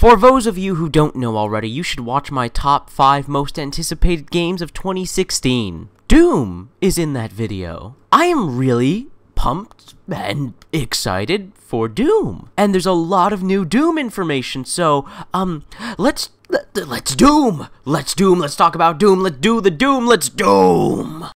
For those of you who don't know already, you should watch my top 5 most anticipated games of 2016. Doom is in that video. I am really pumped and excited for Doom. And there's a lot of new Doom information, so, let's Doom! Let's Doom, let's talk about Doom, let's do the Doom, let's Doom!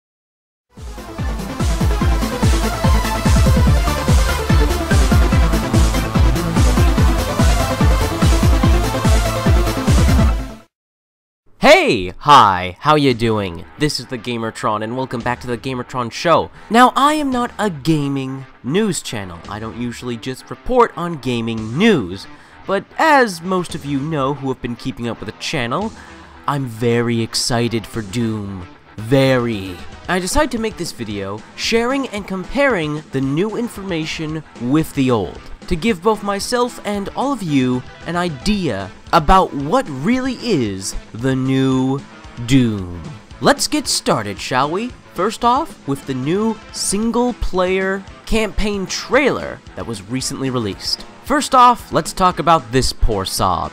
Hey! Hi, how you doing? This is the Gamertron, and welcome back to the Gamertron Show. Now, I am not a gaming news channel. I don't usually just report on gaming news. But as most of you know who have been keeping up with the channel, I'm very excited for Doom. Very. I decided to make this video sharing and comparing the new information with the old, to give both myself and all of you an idea about what really is the new Doom. Let's get started, shall we? First off, with the new single-player campaign trailer that was recently released. First off, let's talk about this poor sod.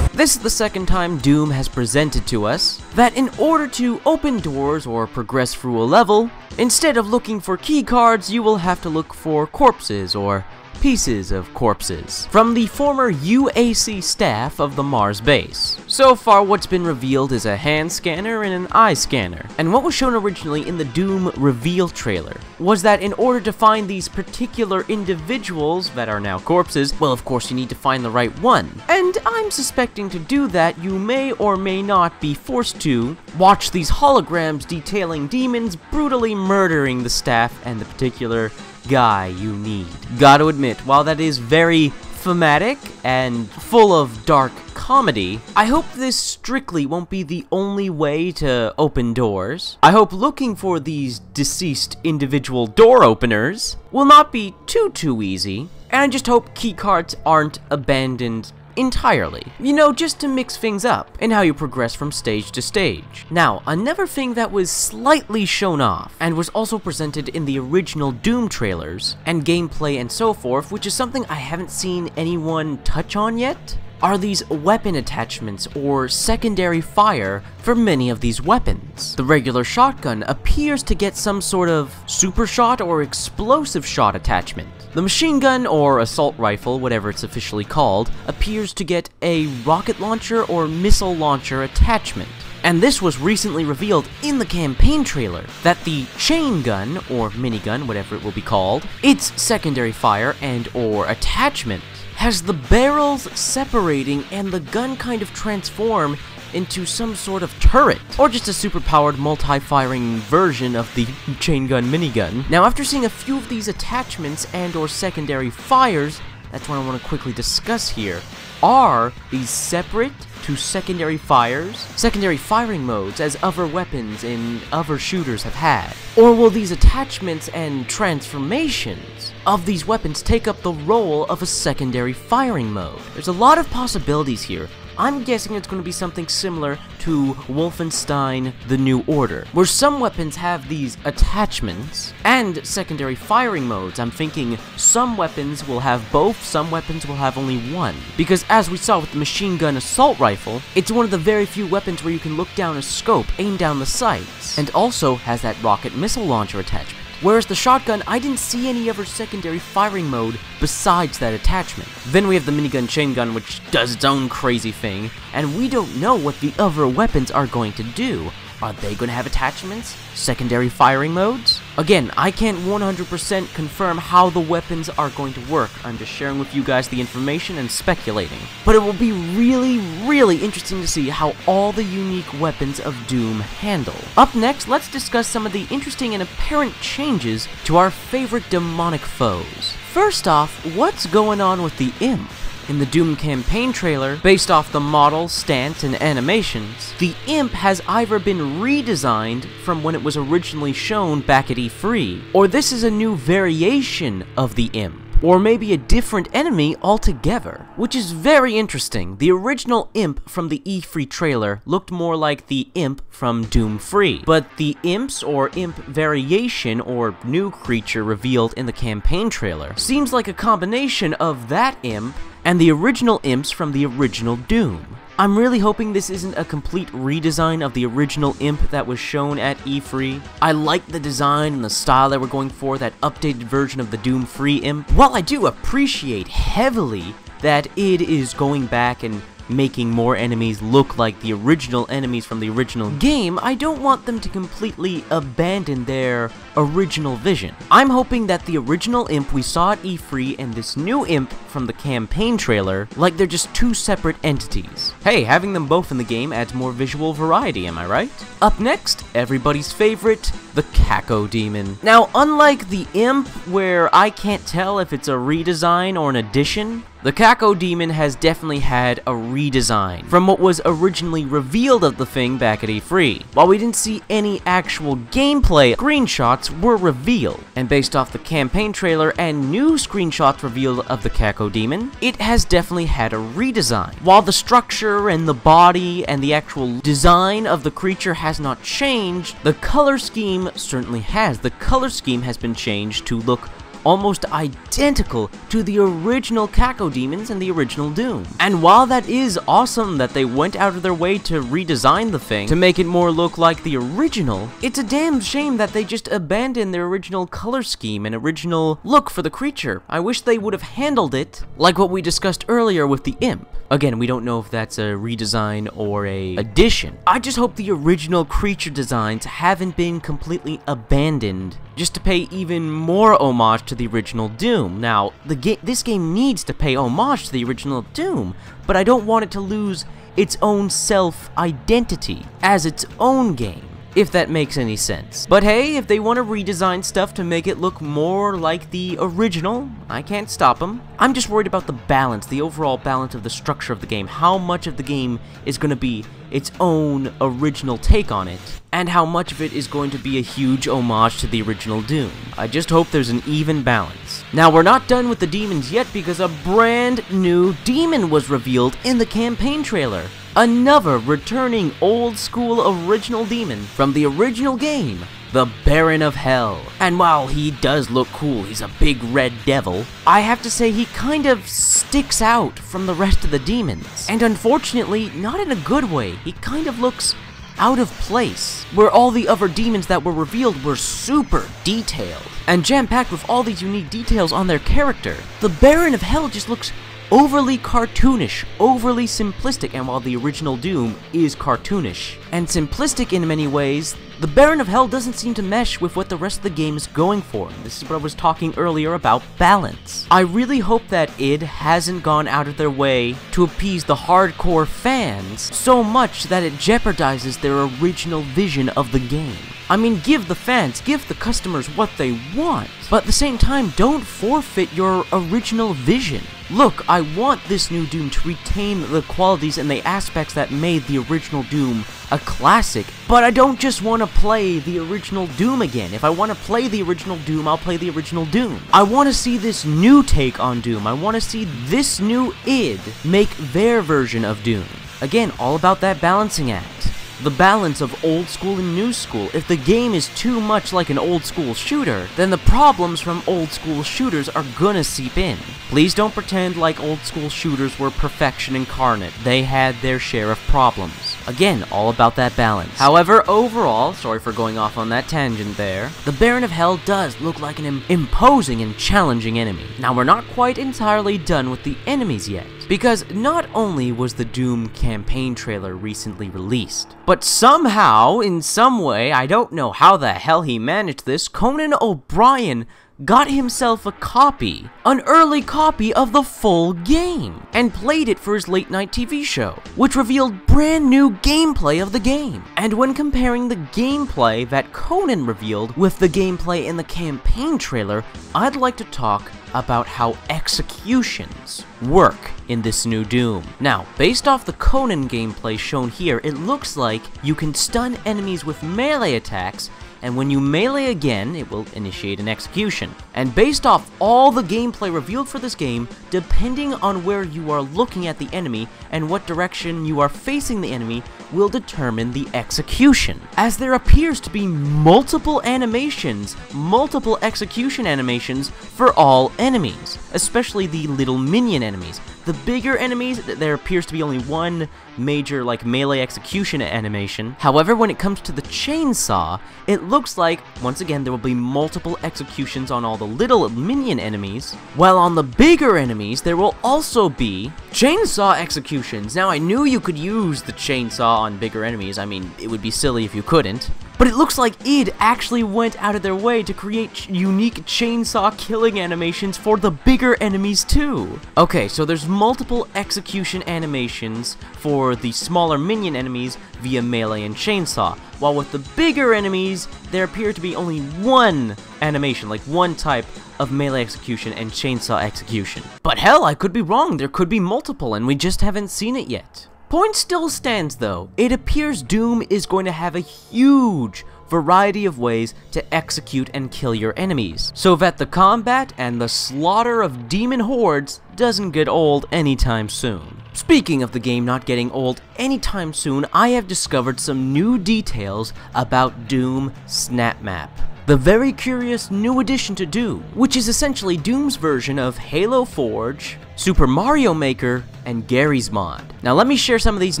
This is the second time Doom has presented to us that in order to open doors or progress through a level, instead of looking for key cards, you will have to look for corpses or pieces of corpses from the former UAC staff of the Mars base. So far, what's been revealed is a hand scanner and an eye scanner. And what was shown originally in the Doom reveal trailer was that in order to find these particular individuals that are now corpses, well, of course, you need to find the right one. And I'm suspecting to do that, you may or may not be forced to watch these holograms detailing demons brutally murdering the staff and the particular guy you need. Gotta admit, while that is very thematic and full of dark comedy, I hope this strictly won't be the only way to open doors. I hope looking for these deceased individual door openers will not be too easy, and I just hope keycards aren't abandoned entirely. You know, just to mix things up in how you progress from stage to stage. Now, another thing that was slightly shown off, and was also presented in the original Doom trailers, and gameplay and so forth, which is something I haven't seen anyone touch on yet, are these weapon attachments or secondary fire for many of these weapons. The regular shotgun appears to get some sort of super shot or explosive shot attachment. The machine gun or assault rifle, whatever it's officially called, appears to get a rocket launcher or missile launcher attachment. And this was recently revealed in the campaign trailer, that the chain gun, or minigun, whatever it will be called, its secondary fire and or attachment has the barrels separating and the gun kind of transform into some sort of turret, or just a super-powered multi-firing version of the chain gun minigun. Now, after seeing a few of these attachments and or secondary fires, that's what I want to quickly discuss here. Are these separate to secondary fires, secondary firing modes as other weapons in other shooters have had? Or will these attachments and transformations of these weapons take up the role of a secondary firing mode? There's a lot of possibilities here. I'm guessing it's going to be something similar to Wolfenstein: The New Order, where some weapons have these attachments and secondary firing modes. I'm thinking some weapons will have both, some weapons will have only one. Because as we saw with the machine gun assault rifle, it's one of the very few weapons where you can look down a scope, aim down the sights, and also has that rocket missile launcher attachment. Whereas the shotgun, I didn't see any other secondary firing mode besides that attachment. Then we have the minigun chain gun, which does its own crazy thing, and we don't know what the other weapons are going to do. Are they going to have attachments? Secondary firing modes? Again, I can't 100% confirm how the weapons are going to work. I'm just sharing with you guys the information and speculating. But it will be really interesting to see how all the unique weapons of Doom handle. Up next, let's discuss some of the interesting and apparent changes to our favorite demonic foes. First off, what's going on with the Imp? In the Doom campaign trailer, based off the model, stance, and animations, the Imp has either been redesigned from when it was originally shown back at E3, or this is a new variation of the Imp. or maybe a different enemy altogether, which is very interesting. The original imp from the E3 trailer looked more like the imp from Doom Free, but the imps or imp variation or new creature revealed in the campaign trailer seems like a combination of that imp and the original imps from the original Doom. I'm really hoping this isn't a complete redesign of the original imp that was shown at E3. I like the design and the style that we're going for, that updated version of the Doom Free imp. While I do appreciate heavily that it is going back and making more enemies look like the original enemies from the original game, I don't want them to completely abandon their original vision. I'm hoping that the original imp we saw at E3 and this new imp from the campaign trailer, like they're just two separate entities. Hey, having them both in the game adds more visual variety, am I right? Up next, everybody's favorite, the Kakko Demon. Now, unlike the imp, where I can't tell if it's a redesign or an addition, the Kakko Demon has definitely had a redesign from what was originally revealed of the thing back at E3. While we didn't see any actual gameplay, screenshots were revealed, and based off the campaign trailer and new screenshots revealed of the Kakko Demon, it has definitely had a redesign. While the structure and the body and the actual design of the creature has not changed, the color scheme certainly has. The color scheme has been changed to look almost identical to the original Kakko Demons and the original Doom. And while that is awesome that they went out of their way to redesign the thing to make it more look like the original, it's a damn shame that they just abandoned their original color scheme and original look for the creature. I wish they would have handled it like what we discussed earlier with the imp. Again, we don't know if that's a redesign or a addition. I just hope the original creature designs haven't been completely abandoned just to pay even more homage to the original Doom. Now, this game needs to pay homage to the original Doom, but I don't want it to lose its own self-identity as its own game, if that makes any sense. But hey, if they want to redesign stuff to make it look more like the original, I can't stop them. I'm just worried about the balance, the overall balance of the structure of the game, how much of the game is going to be its own original take on it, and how much of it is going to be a huge homage to the original Doom. I just hope there's an even balance. Now, we're not done with the demons yet because a brand new demon was revealed in the campaign trailer. Another returning old school original demon from the original game, the Baron of Hell. And while he does look cool, he's a big red devil, I have to say he kind of sticks out from the rest of the demons. And unfortunately, not in a good way. He kind of looks out of place, where all the other demons that were revealed were super detailed and jam-packed with all these unique details on their character. The Baron of Hell just looks overly cartoonish, overly simplistic, and while the original Doom is cartoonish and simplistic in many ways, the Baron of Hell doesn't seem to mesh with what the rest of the game is going for. This is what I was talking earlier about balance. I really hope that id hasn't gone out of their way to appease the hardcore fans so much that it jeopardizes their original vision of the game. I mean, give the fans, give the customers what they want, but at the same time, don't forfeit your original vision. Look, I want this new Doom to retain the qualities and the aspects that made the original Doom a classic, but I don't just want to play the original Doom again. If I want to play the original Doom, I'll play the original Doom. I want to see this new take on Doom. I want to see this new id make their version of Doom. Again, all about that balancing act. The balance of old school and new school. If the game is too much like an old school shooter, then the problems from old school shooters are gonna seep in. Please don't pretend like old school shooters were perfection incarnate. They had their share of problems. Again, all about that balance. However, overall, sorry for going off on that tangent there, the Baron of Hell does look like an imposing and challenging enemy. Now, we're not quite entirely done with the enemies yet, because not only was the Doom campaign trailer recently released, but somehow, in some way, I don't know how the hell he managed this, Conan O'Brien got himself a copy, an early copy of the full game, and played it for his late night TV show, which revealed brand new gameplay of the game. And when comparing the gameplay that Conan revealed with the gameplay in the campaign trailer, I'd like to talk about how executions work in this new Doom. Now, based off the Conan gameplay shown here, it looks like you can stun enemies with melee attacks and when you melee again, it will initiate an execution. And based off all the gameplay revealed for this game, depending on where you are looking at the enemy and what direction you are facing the enemy will determine the execution, as there appears to be multiple animations, multiple execution animations for all enemies, especially the little minion enemies. The bigger enemies, there appears to be only one major melee execution animation. However, when it comes to the chainsaw, it looks like, once again, there will be multiple executions on all the little minion enemies, while on the bigger enemies, there will also be chainsaw executions. Now, I knew you could use the chainsaw on bigger enemies. I mean, it would be silly if you couldn't. But it looks like id actually went out of their way to create unique chainsaw killing animations for the bigger enemies too. Okay, so there's multiple execution animations for the smaller minion enemies via melee and chainsaw, while with the bigger enemies, there appear to be only one animation, like one type of melee execution and chainsaw execution. But hell, I could be wrong, there could be multiple and we just haven't seen it yet. Point still stands though, it appears Doom is going to have a huge variety of ways to execute and kill your enemies, so that the combat and the slaughter of demon hordes doesn't get old anytime soon. Speaking of the game not getting old anytime soon, I have discovered some new details about Doom Snap Map. The very curious new addition to Doom, which is essentially Doom's version of Halo Forge, Super Mario Maker, and Garry's Mod. Now let me share some of these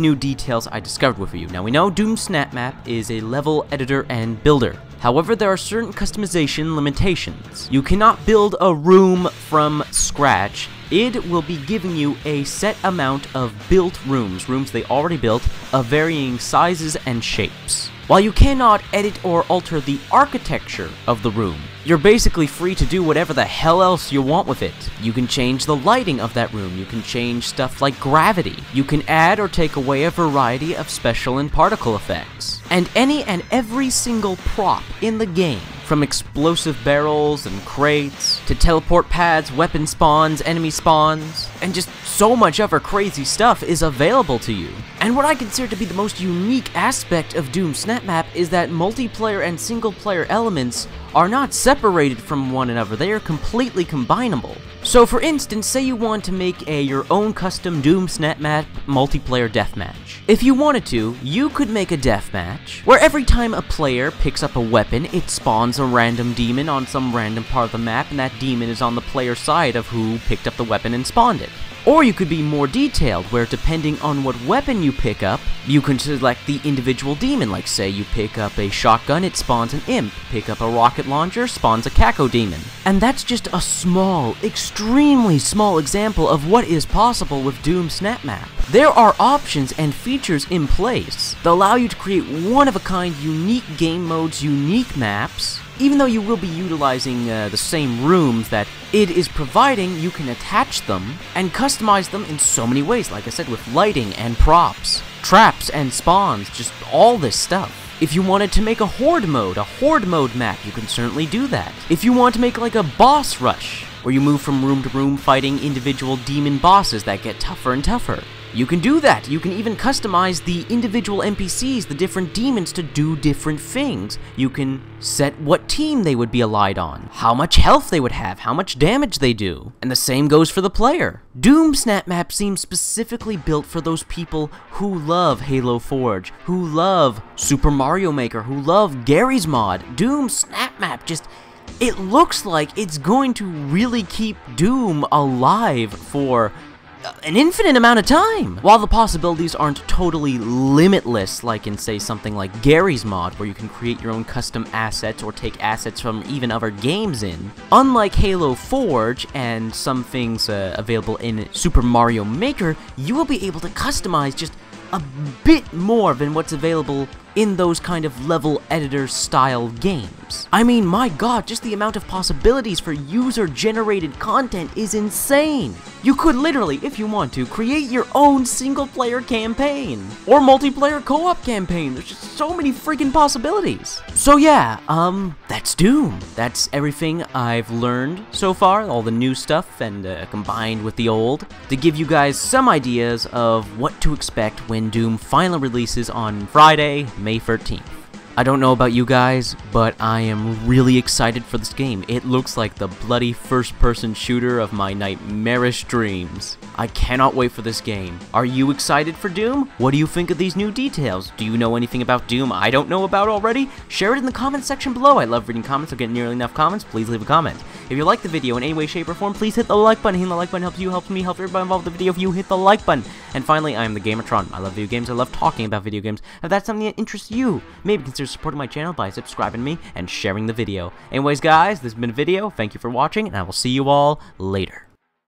new details I discovered with you. Now we know Doom Snap Map is a level editor and builder. However, there are certain customization limitations. You cannot build a room from scratch. Id will be giving you a set amount of built rooms they already built, of varying sizes and shapes. While you cannot edit or alter the architecture of the room, you're basically free to do whatever the hell else you want with it. You can change the lighting of that room, you can change stuff like gravity, you can add or take away a variety of special and particle effects, and any and every single prop in the game, from explosive barrels and crates, to teleport pads, weapon spawns, enemy spawns, and just so much other crazy stuff is available to you. And what I consider to be the most unique aspect of Doom Snap Map is that multiplayer and single player elements are not separated from one another, they are completely combinable. So for instance, say you want to make your own custom Doom Snap Map multiplayer deathmatch. If you wanted to, you could make a deathmatch where every time a player picks up a weapon, it spawns a random demon on some random part of the map, and that demon is on the player's side of who picked up the weapon and spawned it. Or you could be more detailed, where depending on what weapon you pick up, you can select the individual demon. Like say you pick up a shotgun, it spawns an imp. Pick up a rocket launcher, spawns a Kakko Demon. And that's just a small, extremely small example of what is possible with Doom Snap Map. There are options and features in place that allow you to create one-of-a-kind unique game modes, unique maps. Even though you will be utilizing the same rooms that id is providing, you can attach them and customize them in so many ways, like I said, with lighting and props, traps and spawns, just all this stuff. If you wanted to make a horde mode map, you can certainly do that. If you want to make like a boss rush, where you move from room to room fighting individual demon bosses that get tougher and tougher, you can do that. You can even customize the individual NPCs, the different demons, to do different things. You can set what team they would be allied on, how much health they would have, how much damage they do, and the same goes for the player. Doom Snap Map seems specifically built for those people who love Halo Forge, who love Super Mario Maker, who love Garry's Mod. Doom Snap Map just... it looks like it's going to really keep Doom alive for an infinite amount of time. While the possibilities aren't totally limitless, like in say something like Garry's Mod, where you can create your own custom assets or take assets from even other games in, unlike Halo Forge and some things available in Super Mario Maker, you will be able to customize just a bit more than what's available in those kind of level editor style games. I mean, my god, just the amount of possibilities for user-generated content is insane. You could literally, if you want to, create your own single-player campaign or multiplayer co-op campaign. There's just so many freaking possibilities. So yeah, that's Doom. That's everything I've learned so far, all the new stuff and combined with the old, to give you guys some ideas of what to expect when Doom finally releases on Friday, May 13th. I don't know about you guys, but I am really excited for this game. It looks like the bloody first-person shooter of my nightmarish dreams. I cannot wait for this game. Are you excited for Doom? What do you think of these new details? Do you know anything about Doom I don't know about already? Share it in the comments section below. I love reading comments. I get nearly enough comments. Please leave a comment. If you like the video in any way, shape, or form, please hit the like button. Hitting the like button helps you, helps me, helps everybody involved with the video if you hit the like button. And finally, I am the Gamertron. I love video games. I love talking about video games. If that's something that interests you, maybe consider supporting my channel by subscribing to me and sharing the video. Anyways, guys, this has been a video. Thank you for watching, and I will see you all later.